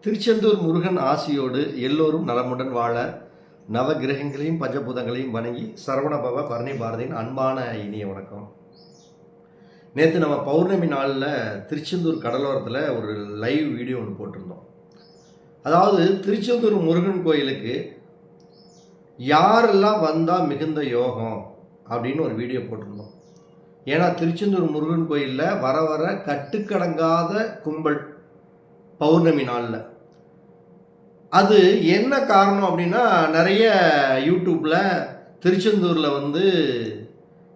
திருச்செந்தூர் முருகன் ஆசியோடு எல்லோரும் நலமுடன் வாழ நவகிரகங்களையும் பஞ்சபூதங்களையும் வணங்கி சரவணபவ பரணி பாரதியின் அன்பான இனிய வணக்கம். நேற்று நம்ம பௌர்ணமி நாளில் திருச்செந்தூர் கடலோரத்தில் ஒரு லைவ் வீடியோ ஒன்று போட்டிருந்தோம். அதாவது திருச்செந்தூர் முருகன் கோயிலுக்கு யாரெல்லாம் வந்தால் மிகுந்த யோகம் அப்படின்னு ஒரு வீடியோ போட்டிருந்தோம். ஏன்னா திருச்செந்தூர் முருகன் கோயிலில் வர வர கட்டுக்கடங்காத கும்பல் பௌர்ணமி நாளில். அது என்ன காரணம் அப்படின்னா, நிறைய யூடியூப்பில் திருச்செந்தூரில்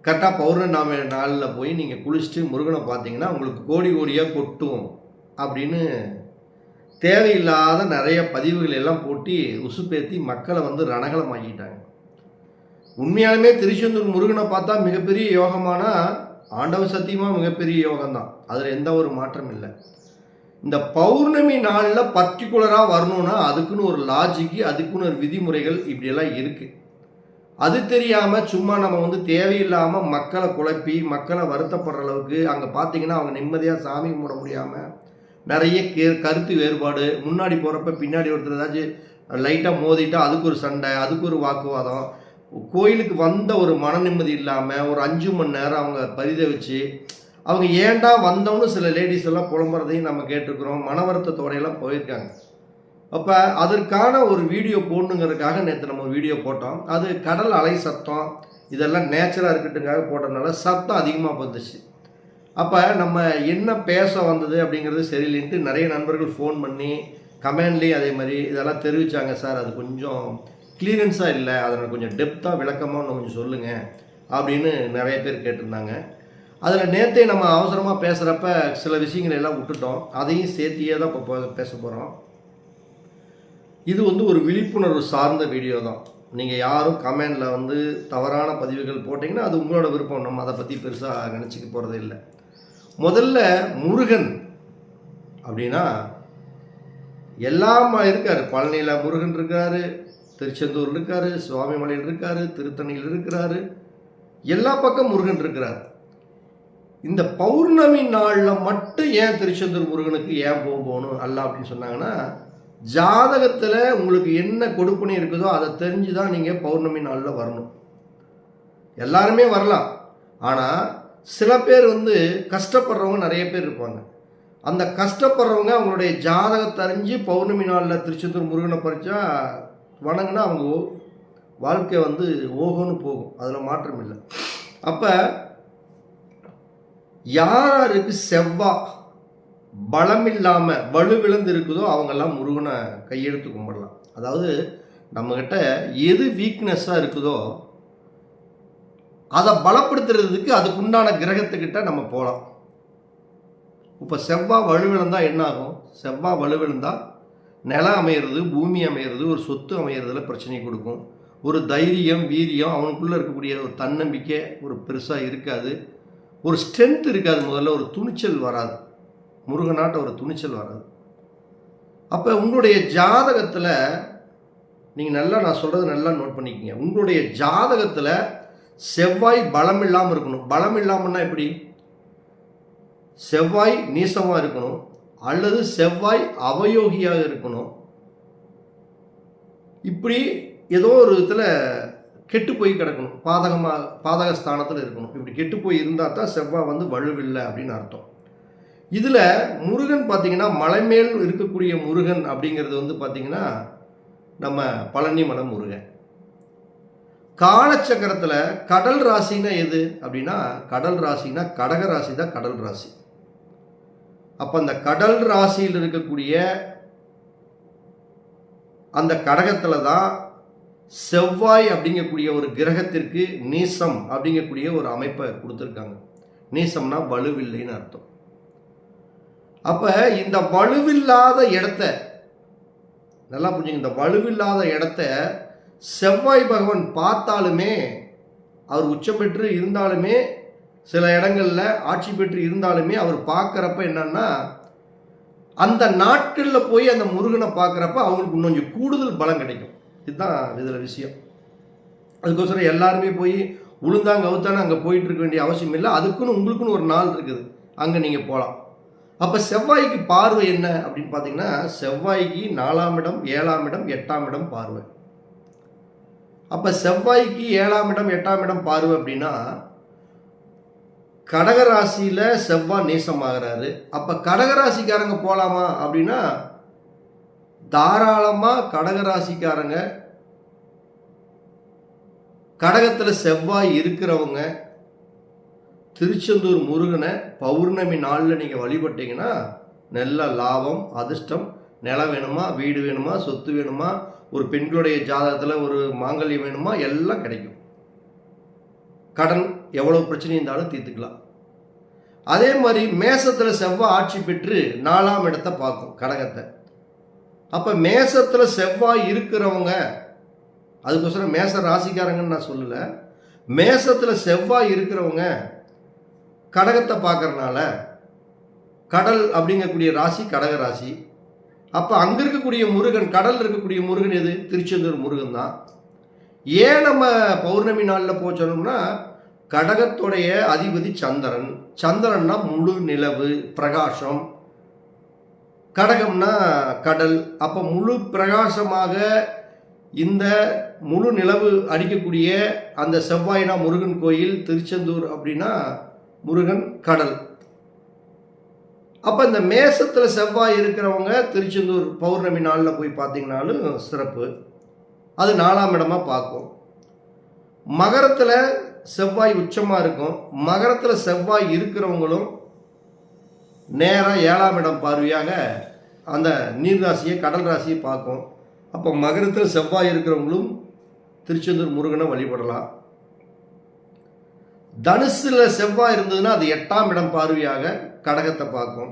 கரெக்டாக பௌர்ணமி நாளில் போய் நீங்கள் குளிச்சுட்டு முருகனை பார்த்தீங்கன்னா உங்களுக்கு கோடி கோடியாக கொட்டும் அப்படின்னு தேவையில்லாத நிறைய பதிவுகள் எல்லாம் போட்டு உசுப்பேற்றி மக்களை ரணகலமாக்கிட்டாங்க. உண்மையாலுமே திருச்செந்தூர் முருகனை பார்த்தா மிகப்பெரிய யோகமானா ஆண்டவ சத்தியமாக மிகப்பெரிய யோகம்தான், அதில் எந்த ஒரு மாற்றம் இல்லை. இந்த பௌர்ணமி நாளில் பர்டிகுலராக வரணும்னா அதுக்குன்னு ஒரு லாஜிக்கு, அதுக்குன்னு ஒரு விதிமுறைகள் இப்படியெல்லாம் இருக்குது. அது தெரியாமல் சும்மா நம்ம தேவையில்லாமல் மக்களை குழப்பி மக்களை வருத்தப்படுற அளவுக்கு அங்கே பார்த்தீங்கன்னா அவங்க நிம்மதியாக சாமி கும்பிட முடியாமல் நிறைய கருத்து வேறுபாடு, முன்னாடி போகிறப்ப பின்னாடி ஒருத்தர் ஏதாச்சும் லைட்டாக மோதிட்டா அதுக்கு ஒரு சண்டை, அதுக்கு ஒரு வாக்குவாதம், கோயிலுக்கு வந்த ஒரு மன நிம்மதி இல்லாமல் ஒரு 5 மணி நேரம் அவங்க பரிதவிச்சு அவங்க ஏண்டா வந்தோம்னு சில லேடிஸ் எல்லாம் புலம்புறதையும் நம்ம கேட்டிருக்கிறோம். மன வருத்தத்தோடையெல்லாம் போயிருக்காங்க. அப்போ அதற்கான ஒரு வீடியோ போடணுங்கிறதுக்காக நேற்று நம்ம ஒரு வீடியோ போட்டோம். அது கடல் அலை சத்தம் இதெல்லாம் நேச்சராக இருக்கட்டுங்காக போட்டதுனால சத்தம் அதிகமாக வந்துச்சு. அப்போ நம்ம என்ன பேச வந்தது அப்படிங்கிறது சரியில்லைன்ட்டு நிறைய நண்பர்கள் ஃபோன் பண்ணி கமெண்ட்லேயும் அதே மாதிரி இதெல்லாம் தெரிவித்தாங்க. சார் அது கொஞ்சம் கிளியரன்ஸாக இல்லை, அதை கொஞ்சம் டெப்த்தாக விளக்கமாக இன்னும் கொஞ்சம் சொல்லுங்கள் அப்படின்னு நிறைய பேர் கேட்டிருந்தாங்க. அதில் நேற்றே நம்ம அவசரமாக பேசுகிறப்ப சில விஷயங்களை எல்லாம் விட்டுட்டோம், அதையும் சேர்த்தியே தான் இப்போ பேச போகிறோம். இது ஒரு விழிப்புணர்வு சார்ந்த வீடியோ தான். நீங்கள் யாரும் கமெண்டில் தவறான பதிவுகள் போட்டிங்கன்னா அது உங்களோட விருப்பம், நம்ம அதை பற்றி பெருசாக நினச்சிக்க போகிறதே இல்லை. முதல்ல முருகன் அப்படின்னா எல்லாம் இருக்கார். பழனியில் முருகன் இருக்கார், திருச்செந்தூர் இருக்கார், சுவாமிமலையில் இருக்கார், திருத்தணியில் இருக்கிறாரு, எல்லா பக்கம் முருகன் இருக்கிறார். இந்த பௌர்ணமி நாளில் மட்டும் ஏன் திருச்செந்தூர் முருகனுக்கு ஏன் போகணும் அல்ல அப்படின்னு சொன்னாங்கன்னா, ஜாதகத்தில் உங்களுக்கு என்ன கொடுப்பனை இருக்குதோ அதை தெரிஞ்சு தான் நீங்கள் பௌர்ணமி நாளில் வரணும். எல்லாருமே வரலாம், ஆனால் சில பேர் கஷ்டப்படுறவங்க நிறைய பேர் இருப்பாங்க. அந்த கஷ்டப்படுறவங்க அவங்களுடைய ஜாதகத்தை அறிஞ்சு பௌர்ணமி நாளில் திருச்செந்தூர் முருகனை பறிச்சா வணங்கினா அவங்க வாழ்க்கை ஓகோன்னு போகும், அதில் மாற்றம் இல்லை. அப்போ யாருக்கு செவ்வாய் பலம் இல்லாமல் வலுவிழந்து இருக்குதோ அவங்கெல்லாம் முருகனை கையெடுத்து கும்பிடலாம். அதாவது நம்மக்கிட்ட எது வீக்னஸ்ஸாக இருக்குதோ அதை பலப்படுத்துறதுக்கு அதுக்குண்டான கிரகத்துக்கிட்ட நம்ம போகலாம். இப்போ செவ்வாய் வலுவிழந்தால் என்ன ஆகும்? செவ்வாய் வலுவிழந்தால் நிலம் அமையிறது, பூமி அமையிறது, ஒரு சொத்து அமையிறதுல பிரச்சனை கொடுக்கும். ஒரு தைரியம் வீரியம் அவனுக்குள்ளே இருக்கக்கூடிய ஒரு தன்னம்பிக்கை ஒரு பெருசாக இருக்காது, ஒரு ஸ்ட்ரென்த் இருக்காது, முதல்ல ஒரு துணிச்சல் வராது, முருகனாட்ட ஒரு துணிச்சல் வராது. அப்போ உங்களுடைய ஜாதகத்தில் நீங்கள் நான் சொல்கிறது நல்லா நோட் பண்ணிக்கோங்க. உங்களுடைய ஜாதகத்தில் செவ்வாய் பலம் இல்லாமல் இருக்கணும். பலம் இல்லாமல்னா எப்படி? செவ்வாய் நீசமாக இருக்கணும், அல்லது செவ்வாய் அவயோகியாக இருக்கணும். இப்படி ஏதோ ஒரு விதத்தில் கெட்டு போய் கிடக்கணும், பாதக ஸ்தானத்தில் இருக்கணும். இப்படி கெட்டு போய் இருந்தால் தான் செவ்வாய் வலுவில்லை அப்படின்னு அர்த்தம். இதில் முருகன் பார்த்திங்கன்னா மலை மேல் இருக்கக்கூடிய முருகன் அப்படிங்கிறது பார்த்திங்கன்னா நம்ம பழனி மலை முருகன். காலச்சக்கரத்தில் கடல் ராசினா எது அப்படின்னா, கடல் ராசினா கடக ராசி தான் கடல் ராசி. அப்போ அந்த கடல் ராசியில் இருக்கக்கூடிய அந்த கடகத்தில் தான் செவ்வாய் அப்படிங்கக்கூடிய ஒரு கிரகத்திற்கு நீசம் அப்படிங்கக்கூடிய ஒரு அமைப்பை கொடுத்துருக்காங்க. நீசம்னா வலுவில்லைன்னு அர்த்தம். அப்போ இந்த வலுவில்லாத இடத்த நல்லா புரிஞ்சுங்க. இந்த வலுவில்லாத இடத்த செவ்வாய் பகவான் பார்த்தாலுமே, அவர் உச்சம் பெற்று இருந்தாலுமே, சில இடங்களில் ஆட்சி பெற்று இருந்தாலுமே, அவர் பார்க்குறப்ப என்னன்னா அந்த நாட்களில் போய் அந்த முருகனை பார்க்குறப்ப அவங்களுக்கு இன்னும் கொஞ்சம் கூடுதல் பலம் கிடைக்கும். இதுதான் இதில் விஷயம். அதுக்கோசரம் எல்லாருமே போய் உளுந்தாங்க அவுத்தானே அங்கே போயிட்டு இருக்க வேண்டிய அவசியம் இல்லை. அதுக்குன்னு உங்களுக்குன்னு ஒரு நாள் இருக்குது, அங்கே நீங்கள் போகலாம். அப்போ செவ்வாய்க்கு பார்வை என்ன அப்படின்னு பார்த்தீங்கன்னா, செவ்வாய்க்கு 4ஆம் இடம், 7ஆம் இடம், 8ஆம் இடம் பார்வை. அப்போ செவ்வாய்க்கு 7ஆம் இடம், 8ஆம் இடம் பார்வை அப்படின்னா, கடகராசியில் செவ்வாய் நேசமாகிறாரு. அப்போ கடகராசிக்காரங்க போகலாமா அப்படின்னா, தாராளமாக கடகராசிக்காரங்க, கடகத்தில் செவ்வாய் இருக்கிறவங்க திருச்செந்தூர் முருகனை பௌர்ணமி நாளில் நீங்கள் வழிபட்டீங்கன்னா நல்ல லாபம், அதிர்ஷ்டம். நிலம் வேணுமா, வீடு வேணுமா, சொத்து வேணுமா, ஒரு பெண்களுடைய ஜாதகத்தில் ஒரு மாங்கல்யம் வேணுமா, எல்லாம் கிடைக்கும். கடன் எவ்வளோ பிரச்சனை இருந்தாலும் தீர்த்துக்கலாம். அதே மாதிரி மேசத்தில் செவ்வாய் ஆட்சி பெற்று 4ஆம் இடத்தை பார்க்கும் கடகத்தை. அப்போ மேசத்தில் செவ்வாய் இருக்கிறவங்க, அதுக்கோசரம் மேச ராசிக்காரங்கன்னு நான் சொல்லலை, மேசத்தில் செவ்வாய் இருக்கிறவங்க கடகத்தை பார்க்கறனால, கடல் அப்படிங்கக்கூடிய ராசி கடக ராசி. அப்போ அங்கே இருக்கக்கூடிய முருகன், கடல் இருக்கக்கூடிய முருகன் எது? திருச்செந்தூர் முருகன் தான். ஏன் நம்ம பௌர்ணமி நாளில் போச்சோம்னா, கடகத்துடைய அதிபதி சந்திரன். சந்திரன்னா முழு நிலவு பிரகாசம், கடகம்னா கடல். அப்போ முழு பிரகாசமாக இந்த முழு நிலவு அடிக்கக்கூடிய அந்த செவ்வாய்னா முருகன் கோயில் திருச்செந்தூர் அப்படின்னா முருகன் கடல். அப்போ இந்த மேசத்தில் செவ்வாய் இருக்கிறவங்க திருச்செந்தூர் பௌர்ணமி நாளில் போய் பார்த்தீங்கன்னாலும் சிறப்பு. அது 4ஆம் இடமாக பார்க்கும். மகரத்தில் செவ்வாய் உச்சமாக இருக்கும். மகரத்தில் செவ்வாய் இருக்கிறவங்களும் நேராக 7ஆம் இடம் பார்வையாக அந்த நீர் ராசியை கடல் ராசியை பார்க்கும். அப்போ மகரத்தில் செவ்வாய் இருக்கிறவங்களும் திருச்செந்தூர் முருகனை வழிபடலாம். தனுசில் செவ்வாய் இருந்ததுன்னா அது 8ஆம் இடம் பார்வையாக கடகத்தை பார்க்கும்.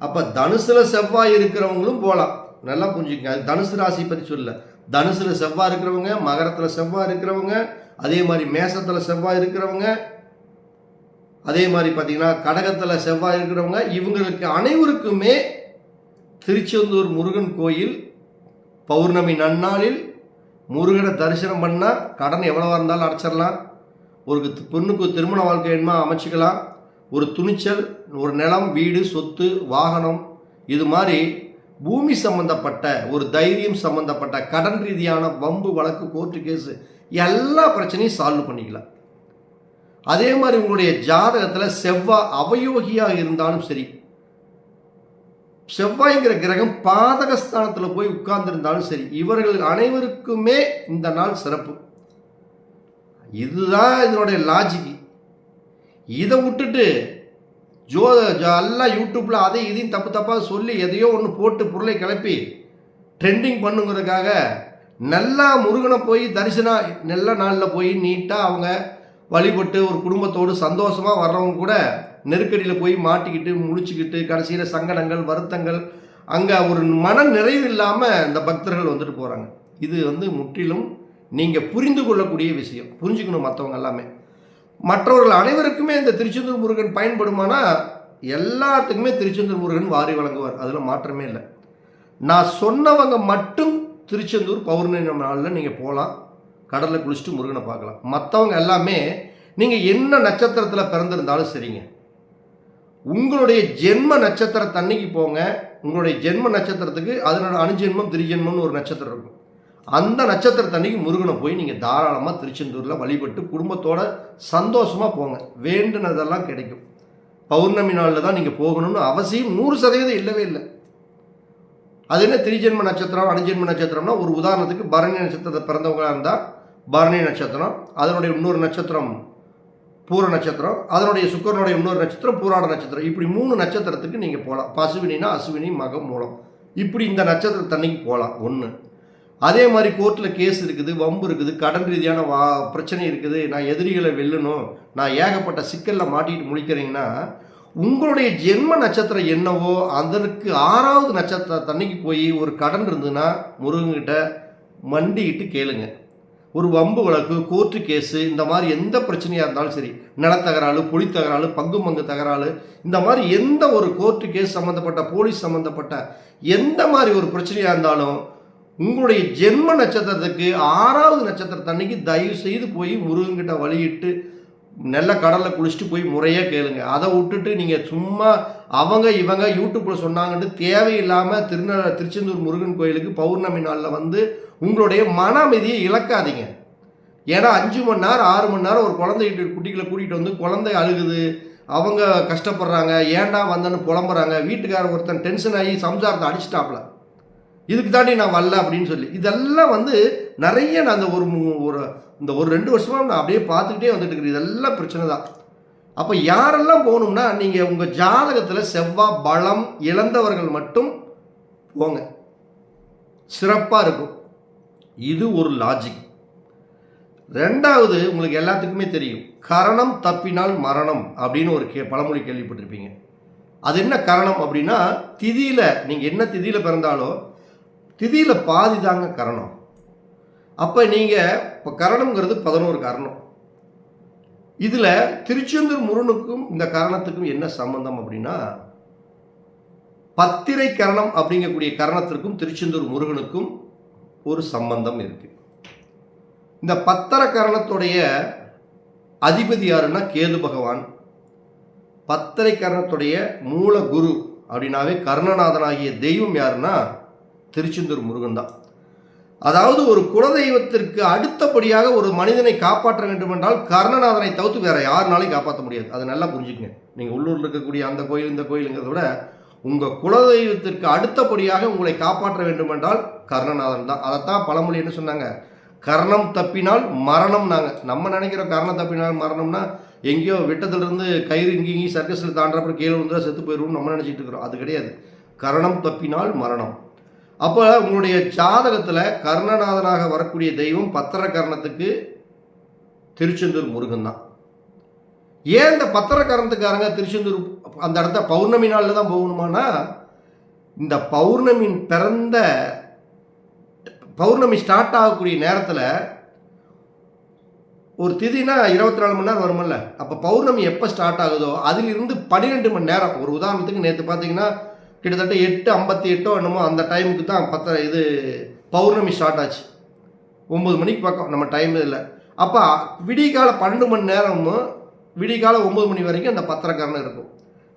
அப்போ தனுசில் செவ்வாய் இருக்கிறவங்களும் போகலாம். நல்லா புரிஞ்சுக்கங்க, அது தனுசு ராசி பற்றி சொல்ல. தனுசில் செவ்வாய் இருக்கிறவங்க, மகரத்தில் செவ்வாய் இருக்கிறவங்க, அதே மாதிரி மேசத்தில் செவ்வாய் இருக்கிறவங்க, அதே மாதிரி பார்த்தீங்கன்னா கடகத்தில் செவ்வாய் இருக்கிறவங்க, இவங்களுக்கு அனைவருக்குமே திருச்செந்தூர் முருகன் கோயில் பௌர்ணமி நன்னாளில் முருகனை தரிசனம் பண்ணால் கடன் எவ்வளவா இருந்தாலும் அடைச்சிடலாம். ஒரு பொண்ணுக்கு திருமண வாழ்க்கை வேணுமா அமைச்சிக்கலாம். ஒரு துணிச்சல், ஒரு நிலம், வீடு, சொத்து, வாகனம், இது மாதிரி பூமி சம்பந்தப்பட்ட ஒரு தைரியம் சம்பந்தப்பட்ட கடன் ரீதியான வம்பு வழக்கு, கோர்ட்டு கேஸு, எல்லா பிரச்சனையும் சால்வ் பண்ணிக்கலாம். அதே மாதிரி உங்களுடைய ஜாதகத்தில் செவ்வாய் அவயோகியாக இருந்தாலும் சரி, செவ்வாய்ங்கிற கிரகம் பாதகஸ்தானத்தில் போய் உட்கார்ந்துருந்தாலும் சரி, இவர்கள் அனைவருக்குமே இந்த நாள் சிறப்பு. இதுதான் இதனுடைய லாஜிக்கு. இதை விட்டுட்டு எல்லாம் யூடியூப்பில் அதை இதையும் தப்பு தப்பாக சொல்லி எதையோ ஒன்று போட்டு பொருளை கிளப்பி ட்ரெண்டிங் பண்ணுங்கிறதுக்காக நல்லா முருகனை போய் தரிசனம் நல்ல நாளில் போய் நீட்டாக அவங்க வழிபட்டு ஒரு குடும்பத்தோடு சந்தோஷமாக வர்றவங்க கூட நெருக்கடியில் போய் மாட்டிக்கிட்டு முடிச்சுக்கிட்டு கடைசியில் சங்கடங்கள், வருத்தங்கள், அங்கே ஒரு மன நிறைவு இல்லாமல் இந்த பக்தர்கள் வந்துட்டு போகிறாங்க. இது முற்றிலும் நீங்கள் புரிந்து கொள்ளக்கூடிய விஷயம். புரிஞ்சுக்கணும் மற்றவங்க எல்லாமே. மற்றவர்கள் அனைவருக்குமே இந்த திருச்செந்தூர் முருகன் பயன்படுமானா எல்லாத்துக்குமே திருச்செந்தூர் முருகன் வாரி வழங்குவார். அதில் மாற்றமே இல்லை. நான் சொன்னவங்க மட்டும் திருச்செந்தூர் பௌர்ணமி நாளில் நீங்கள் போகலாம், கடலில் குளிச்சுட்டு முருகனை பார்க்கலாம். மற்றவங்க எல்லாமே நீங்கள் என்ன நட்சத்திரத்தில் பிறந்திருந்தாலும் சரிங்க, உங்களுடைய ஜென்ம நட்சத்திரத்தன்னைக்கு போங்க. உங்களுடைய ஜென்ம நட்சத்திரத்துக்கு அதனோட அணுஜென்மம் திரிஜென்மம்னு ஒரு நட்சத்திரம் இருக்கும். அந்த நட்சத்திரத்தன்னைக்கு முருகனை போய் நீங்கள் தாராளமாக திருச்செந்தூரில் வழிபட்டு குடும்பத்தோட சந்தோஷமாக போங்க. வேண்டுனதெல்லாம் கிடைக்கும். பௌர்ணமி நாளில் தான் நீங்கள் போகணும்னு அவசியம் 100% இல்லவே இல்லை. அது என்ன திரிஜென்ம நட்சத்திரம், அணுஜென்ம நட்சத்திரம்னா, ஒரு உதாரணத்துக்கு பரணி நட்சத்திரத்தை பிறந்தவங்களாக இருந்தால் பரணி நட்சத்திரம், அதனுடைய இன்னொரு நட்சத்திரம் பூர நட்சத்திரம், அதனுடைய சுக்கரனுடைய இன்னொரு நட்சத்திரம் பூராட நட்சத்திரம். இப்படி 3 நட்சத்திரத்துக்கு நீங்கள் போகலாம். பசுவினா அசுவினி, மகம், மூலம், இப்படி இந்த நட்சத்திரத்தன்னைக்கு போகலாம். ஒன்று. அதே மாதிரி கோர்ட்டில் கேஸ் இருக்குது, வம்பு இருக்குது, கடன் ரீதியான பிரச்சனை இருக்குது, நான் எதிரிகளை வெல்லணும், நான் ஏகப்பட்ட சிக்கலில் மாட்டிட்டு முடிக்கிறீங்கன்னா, உங்களுடைய ஜென்ம நட்சத்திரம் என்னவோ அதற்கு 6வது நட்சத்திரத்தன்னைக்கு போய் ஒரு கடன் இருந்ததுன்னா முருகன்கிட்ட மண்டிக்கிட்டு கேளுங்க. ஒரு வம்பு வழக்கு, கோர்ட்டு கேஸு, இந்த மாதிரி எந்த பிரச்சனையாக இருந்தாலும் சரி, நிலத்தகராறு, பொலித்தகராறு, பங்கு தகராறு, இந்த மாதிரி எந்த ஒரு கோர்ட்டு கேஸ் சம்மந்தப்பட்ட, போலீஸ் சம்மந்தப்பட்ட எந்த மாதிரி ஒரு பிரச்சனையாக இருந்தாலும் உங்களுடைய ஜென்ம நட்சத்திரத்துக்கு 6வது நட்சத்திரத்தன்னைக்கு தயவு செய்து போய் முருகன்கிட்ட வழியிட்டு நல்ல கடலில் குளிச்சுட்டு போய் முறையாக கேளுங்க. அதை விட்டுட்டு நீங்கள் சும்மா அவங்க இவங்க யூடியூப்பில் சொன்னாங்கன்னு தேவையில்லாமல் திருச்செந்தூர் முருகன் கோயிலுக்கு பௌர்ணமி நாளில் வந்து உங்களுடைய மன அமைதியை இழக்காதீங்க. ஏன்னா 5 மணி நேரம் 6 மணி நேரம் ஒரு குட்டிகளை கூட்டிகிட்டு வந்து குழந்தை அழுகுது, அவங்க கஷ்டப்படுறாங்க, ஏன்டா வந்தேன்னு புலம்புறாங்க, வீட்டுக்காரர் ஒருத்தன் டென்ஷன் ஆகி சம்சாரத்தை அடிச்சிட்டாப்ல, இதுக்கு தாண்டி நான் வரல அப்படின்னு சொல்லி. இதெல்லாம் வந்து நிறைய நான் இந்த ஒரு 2 வருஷமாக நான் அப்படியே பார்த்துக்கிட்டே வந்துட்டு இருக்கிறேன். இதெல்லாம் பிரச்சனை தான். அப்போ யாரெல்லாம் போகணும்னா, நீங்கள் உங்கள் ஜாதகத்தில் செவ்வாய் பலம் இழந்தவர்கள் மட்டும் போங்க, சிறப்பாக இருக்கும். இது ஒரு லாஜிக். 2வது, உங்களுக்கு எல்லாத்துக்குமே தெரியும், கரணம் தப்பினால் மரணம் அப்படின்னு ஒரு பழமொழி கேள்விப்பட்டிருப்பீங்க. அது என்ன கரணம் அப்படின்னா, திதியில் நீங்கள் என்ன திதியில் பிறந்தாலோ திதியில் பாதி தாங்க கரணம். அப்போ நீங்கள் இப்போ கரணம்ங்கிறது 11 கரணம். இதில் திருச்செந்தூர் முருகனுக்கும் இந்த கரணத்துக்கும் என்ன சம்பந்தம் அப்படின்னா, பத்திரை கரணம் அப்படிங்கக்கூடிய கரணத்திற்கும் திருச்செந்தூர் முருகனுக்கும் ஒரு சம்பந்தம் இருக்கு. இந்த பத்தர கரணத்துடைய அதிபதி யாருன்னா கேது பகவான். பத்தரை கரணத்துடைய மூல குரு அப்படின்னாவே கர்ணநாதனாகிய தெய்வம் யாருன்னா திருச்செந்தூர் முருகன் தான். அதாவது ஒரு குலதெய்வத்திற்கு அடுத்தபடியாக ஒரு மனிதனை காப்பாற்ற வேண்டும் என்றால் கர்ணநாதனை தவிர்த்து வேற யாருனாலையும் காப்பாற்ற முடியாது. அதை நல்லா புரிஞ்சுக்கங்க. நீங்கள் உள்ளூரில் இருக்கக்கூடிய அந்த கோயில் இந்த கோயிலுங்கிறத விட உங்கள் குலதெய்வத்திற்கு அடுத்தபடியாக உங்களை காப்பாற்ற வேண்டும் என்றால் கர்ணநாதன் தான். அதைத்தான் பழமொழி என்ன சொன்னாங்க, கர்ணம் தப்பினால் மரணம். நம்ம நினைக்கிறோம் கர்ணம் தப்பினால் மரணம்னா எங்கேயோ விட்டத்திலிருந்து கயிறு இங்கேயும் சர்க்கஸில் தாண்டப்பறம் கீழே வந்து செத்து போயிடுவோம் நம்ம நினச்சிட்டு இருக்கிறோம். அது கிடையாது. கர்ணம் தப்பினால் மரணம். அப்போ உங்களுடைய ஜாதகத்தில் கர்ணநாதனாக வரக்கூடிய தெய்வம் பத்திர கரணத்துக்கு திருச்செந்தூர் முருகன் தான். ஏன் இந்த பத்திர கரணத்துக்காரங்க திருச்செந்தூர் அந்த இடத்த பௌர்ணமி நாளில் தான் போகணுமானா, இந்த பௌர்ணமி ஸ்டார்ட் ஆகக்கூடிய நேரத்தில் ஒரு திதினா 24 மணி நேரம் வருமல்ல, அப்போ பௌர்ணமி எப்போ ஸ்டார்ட் ஆகுதோ அதிலிருந்து 12 மணி நேரம். ஒரு உதாரணத்துக்கு நேற்று பார்த்தீங்கன்னா கிட்டத்தட்ட 8:58 என்னமோ அந்த டைமுக்கு தான் பௌர்ணமி ஸ்டார்ட் ஆச்சு. 9 மணிக்கு பக்கம் நம்ம டைம் இல்லை. அப்போ விடிகால 12 மணி நேரமும் விடிகால 9 மணி வரைக்கும் அந்த பத்திரக்கரணம் இருக்கும்.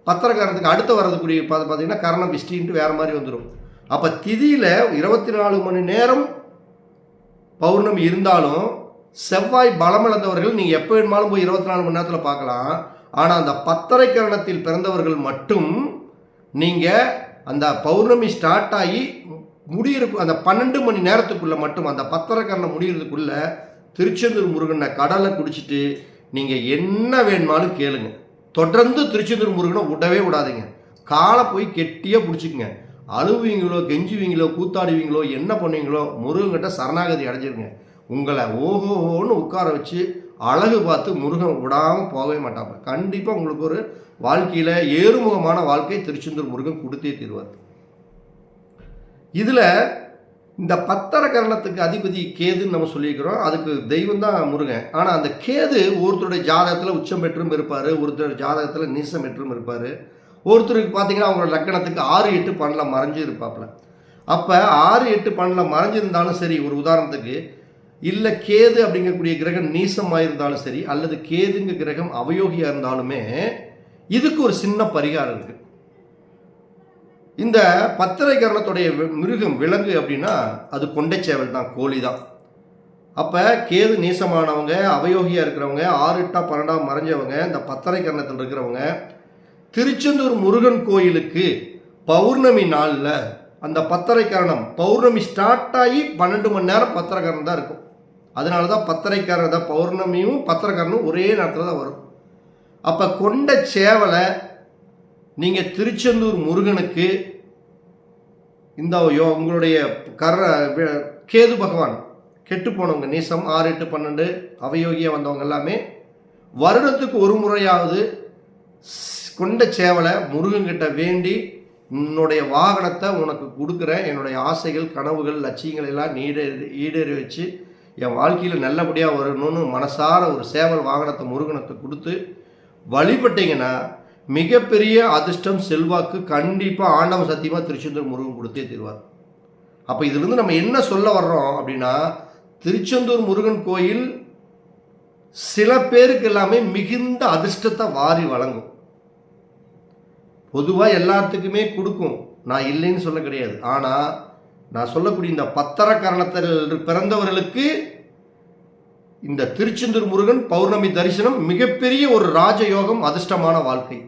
பத்திரக்கரணத்துக்கு அடுத்து வரதுக்குரிய பார்த்தீங்கன்னா கரணம் விஷ்டின்ட்டு வேறு மாதிரி வந்துடும். அப்போ திதியில் 24 மணி நேரம் பௌர்ணமி இருந்தாலும் செவ்வாய் பலமிழந்தவர்கள் நீங்கள் எப்போ வேணுமாலும் போய் 24 மணி நேரத்தில் பார்க்கலாம். ஆனால் அந்த பத்தரை கரணத்தில் பிறந்தவர்கள் மட்டும் நீங்கள் அந்த பௌர்ணமி ஸ்டார்ட் ஆகி முடியிருக்கு அந்த 12 மணி நேரத்துக்குள்ளே மட்டும் அந்த பத்தரை கரணம் முடிகிறதுக்குள்ளே திருச்செந்தூர் முருகனை கடலை குடிச்சிட்டு நீங்கள் என்ன வேணுமாலும் கேளுங்க. தொடர்ந்து திருச்செந்தூர் முருகனை விடவே விடாதீங்க. காலை போய் கெட்டியாக பிடிச்சிக்குங்க. அழுவீங்களோ கெஞ்சுவீங்களோ கூத்தாடுவீங்களோ என்ன பண்ணுவீங்களோ முருகன்கிட்ட சரணாகதி அடைஞ்சிருங்க. உங்களை ஓஹோன்னு உட்கார வச்சு அழகு பார்த்து முருகன் விடாமல் போகவே மாட்டாங்க. கண்டிப்பாக உங்களுக்கு ஒரு வாழ்க்கையில் ஏறுமுகமான வாழ்க்கை திருச்செந்தூர் முருகன் கொடுத்தே தீர்வார். இதில் இந்த பத்தர கரணத்துக்கு அதிபதி கேதுன்னு நம்ம சொல்லியிருக்கிறோம். அதுக்கு தெய்வம் தான் முருகன். ஆனால் அந்த கேது ஒருத்தருடைய ஜாதகத்தில் உச்சம் பெற்றும் இருப்பார், ஒருத்தருடைய ஜாதகத்தில் நீசம் பெற்றும் இருப்பார். ஒருத்தருக்கு பார்த்தீங்கன்னா அவங்களோட லக்கணத்துக்கு 6, 8, 12 மறைஞ்சு இருப்பாப்புல. அப்போ 6, 8, 12 மறைஞ்சிருந்தாலும் சரி, ஒரு உதாரணத்துக்கு இல்லை கேது அப்படிங்கக்கூடிய கிரகம் நீசமாக இருந்தாலும் சரி, அல்லது கேதுங்க கிரகம் அவயோகியாக இருந்தாலுமே இதுக்கு ஒரு சின்ன பரிகாரம் இருக்குது. இந்த பத்திரை கரணத்துடைய மிருகம் விலங்கு அப்படின்னா அது கொண்டைச்சேவல் தான், கோழி தான். அப்போ கேது நீசமானவங்க அவயோகியாக இருக்கிறவங்க 6, 8, 12 மறைஞ்சவங்க இந்த பத்திரை கரணத்தில் இருக்கிறவங்க திருச்செந்தூர் முருகன் கோயிலுக்கு பௌர்ணமி நாளில் அந்த பத்தரை கரணம் பௌர்ணமி ஸ்டார்ட் ஆகி 12 மணி நேரம் பத்திரை கரணம் தான் இருக்கும். அதனால தான் பத்தரை கரணம் தான் பௌர்ணமியும் பத்திரை கரணமும் ஒரே நேரத்தில் தான் வரும். அப்போ கொண்ட சேவலை நீங்கள் திருச்செந்தூர் முருகனுக்கு இந்த உங்களுடைய கேது பகவான் கெட்டு போனவங்க நீசம் 6, 8, 12 அவயோகியாக வந்தவங்க எல்லாமே வருடத்துக்கு ஒரு முறையாவது கொண்ட சேவலை முருகன்கிட்ட வேண்டி என்னுடைய வாகனத்தை உனக்கு கொடுக்குறேன், என்னுடைய ஆசைகள் கனவுகள் லட்சியங்கள் எல்லாம் ஈடேறி வச்சு என் வாழ்க்கையில் நல்லபடியாக வரணும்னு மனசார ஒரு சேவல் வாகனத்தை முருகனத்தை கொடுத்து வழிபட்டீங்கன்னா மிகப்பெரிய அதிர்ஷ்டம் செல்வாக்கு கண்டிப்பாக ஆண்டவன் சத்தியமாக திருச்செந்தூர் முருகன் கொடுத்தே தருவார். அப்போ இதிலிருந்து நம்ம என்ன சொல்ல வர்றோம் அப்படின்னா, திருச்செந்தூர் முருகன் கோயில் சில பேருக்கு எல்லாமே மிகுந்த அதிர்ஷ்டத்தை வாரி வழங்கும். பொதுவாக எல்லாத்துக்குமே கொடுக்கும், நான் இல்லைன்னு சொல்ல கிடையாது. ஆனால் நான் சொல்லக்கூடிய இந்த பத்தர கரணத்தில் பிறந்தவர்களுக்கு இந்த திருச்செந்தூர் முருகன் பௌர்ணமி தரிசனம் மிகப்பெரிய ஒரு ராஜயோகம், அதிர்ஷ்டமான வாழ்க்கை.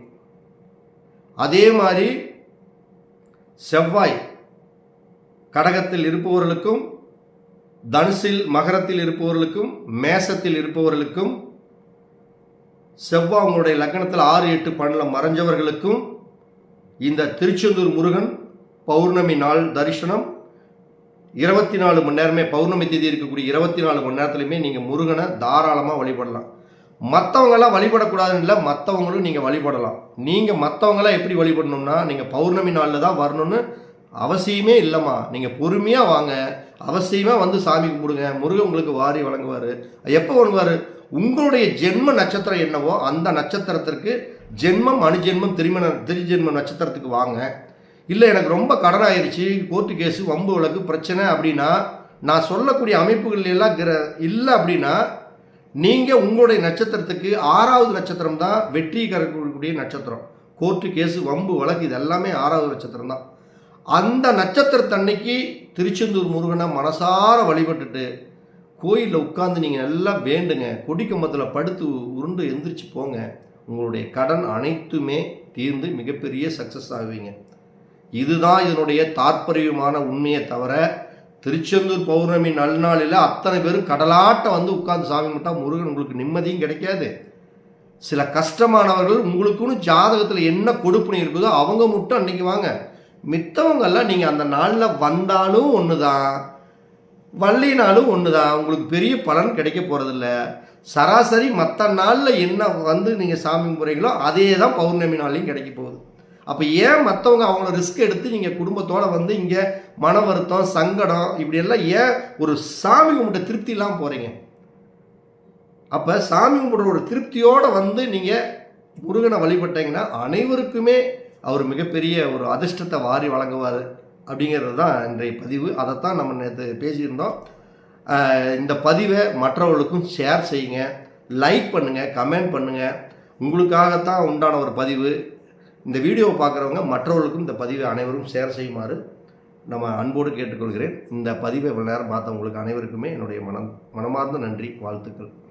அதே மாதிரி செவ்வாய் கடகத்தில் இருப்பவர்களுக்கும், தனுசில் மகரத்தில் இருப்பவர்களுக்கும், மேசத்தில் இருப்பவர்களுக்கும், செவ்வாய் உங்களுடைய லக்னத்தில் 6, 8, 12 மறைஞ்சவர்களுக்கும் இந்த திருச்செந்தூர் முருகன் பௌர்ணமி நாள் தரிசனம் 24 மணி நேரமே, பௌர்ணமி தேதி இருக்கக்கூடிய 24 மணி நேரத்துலையுமே நீங்கள் முருகனை தாராளமாக வழிபடலாம். மற்றவங்களாம் வழிபடக்கூடாதுன்னு இல்லை, மற்றவங்களும் நீங்கள் வழிபடலாம். நீங்கள் மற்றவங்களாம் எப்படி வழிபடணும்னா, நீங்கள் பௌர்ணமி நாளில் தான் வரணும்னு அவசியமே இல்லைம்மா. நீங்கள் பொறுமையாக வாங்க, அவசியமாக வந்து சாமி கும்பிடுங்க. முருகன் உங்களுக்கு வாரி வழங்குவார். எப்போ வழங்குவார்? உங்களுடைய ஜென்ம நட்சத்திரம் என்னவோ அந்த நட்சத்திரத்திற்கு ஜென்மம் அணுஜென்மம் திருஜென்ம நட்சத்திரத்துக்கு வாங்க. இல்லை எனக்கு ரொம்ப கடன் ஆயிடுச்சு, கோர்ட்டு கேஸு, வம்பு வழக்கு பிரச்சனை அப்படின்னா, நான் சொல்லக்கூடிய அமைப்புகள் எல்லாம் இல்லை அப்படின்னா, நீங்கள் உங்களுடைய நட்சத்திரத்துக்கு 6வது நட்சத்திரம் தான் வெற்றி கறக்கூடிய நட்சத்திரம். கோர்ட்டு கேஸு வம்பு வழக்கு இது எல்லாமே 6வது நட்சத்திரம் தான். அந்த நட்சத்திரத்தன்னைக்கு திருச்செந்தூர் முருகனை மனசார வழிபட்டுட்டு கோயிலில் உட்காந்து நீங்கள் நல்லா வேண்டுங்க. கொடிக்கம்பத்தில் படுத்து உருண்டு எந்திரிச்சு போங்க. உங்களுடைய கடன் அனைத்துமே தீர்ந்து மிகப்பெரிய சக்ஸஸ் ஆகுவீங்க. இதுதான் இதனுடைய தாற்பயமான உண்மையை தவிர, திருச்செந்தூர் பௌர்ணமி நல்நாளில் அத்தனை பேரும் கடலாட்ட வந்து உட்கார்ந்து சாமி கும்பிட்டா முருகன் உங்களுக்கு நிம்மதியும் கிடைக்காது. சில கஷ்டமானவர்கள் உங்களுக்குன்னு ஜாதகத்தில் என்ன கொடுப்புணி இருக்குதோ அவங்க மட்டும் அன்னைக்கு வாங்க. மித்தவங்கெல்லாம் நீங்கள் அந்த நாளில் வந்தாலும் ஒன்று தான், வள்ளினாலும் ஒன்று தான். உங்களுக்கு பெரிய பலன் கிடைக்க போகிறதில்ல. சராசரி மற்ற நாளில் என்ன வந்து நீங்கள் சாமி கும்பிட்றீங்களோ அதே தான் பௌர்ணமி நாள்லையும் கிடைக்க போகுது. அப்போ ஏன் மற்றவங்க அவங்கள ரிஸ்க் எடுத்து நீங்கள் குடும்பத்தோடு வந்து இங்கே மன வருத்தம், சங்கடம் இப்படியெல்லாம் ஏன் ஒரு சாமி கும்பிட்ட திருப்தி இல்லாமல் போகிறீங்க? அப்போ சாமி கும்பிட்ற ஒரு திருப்தியோடு வந்து நீங்கள் முருகனை வழிபட்டீங்கன்னா அனைவருக்குமே அவர் மிகப்பெரிய ஒரு அதிர்ஷ்டத்தை வாரி வழங்குவார் அப்படிங்கிறது தான் இன்றைய பதிவு. அதைத்தான் நம்ம நேற்று பேசியிருந்தோம். இந்த பதிவை மற்றவர்களுக்கும் ஷேர் செய்யுங்க, லைக் பண்ணுங்கள், கமெண்ட் பண்ணுங்கள். உங்களுக்காகத்தான் உண்டான ஒரு பதிவு. இந்த வீடியோவை பார்க்குறவங்க மற்றவர்களுக்கும் இந்த பதிவை அனைவரும் ஷேர் செய்யுமாறு நம்ம அன்போடு கேட்டுக்கொள்கிறேன். இந்த பதிவை இவ்வளோ நேரம் பார்த்தவங்களுக்கு அனைவருக்குமே என்னுடைய மனமார்ந்த நன்றி, வாழ்த்துக்கள்.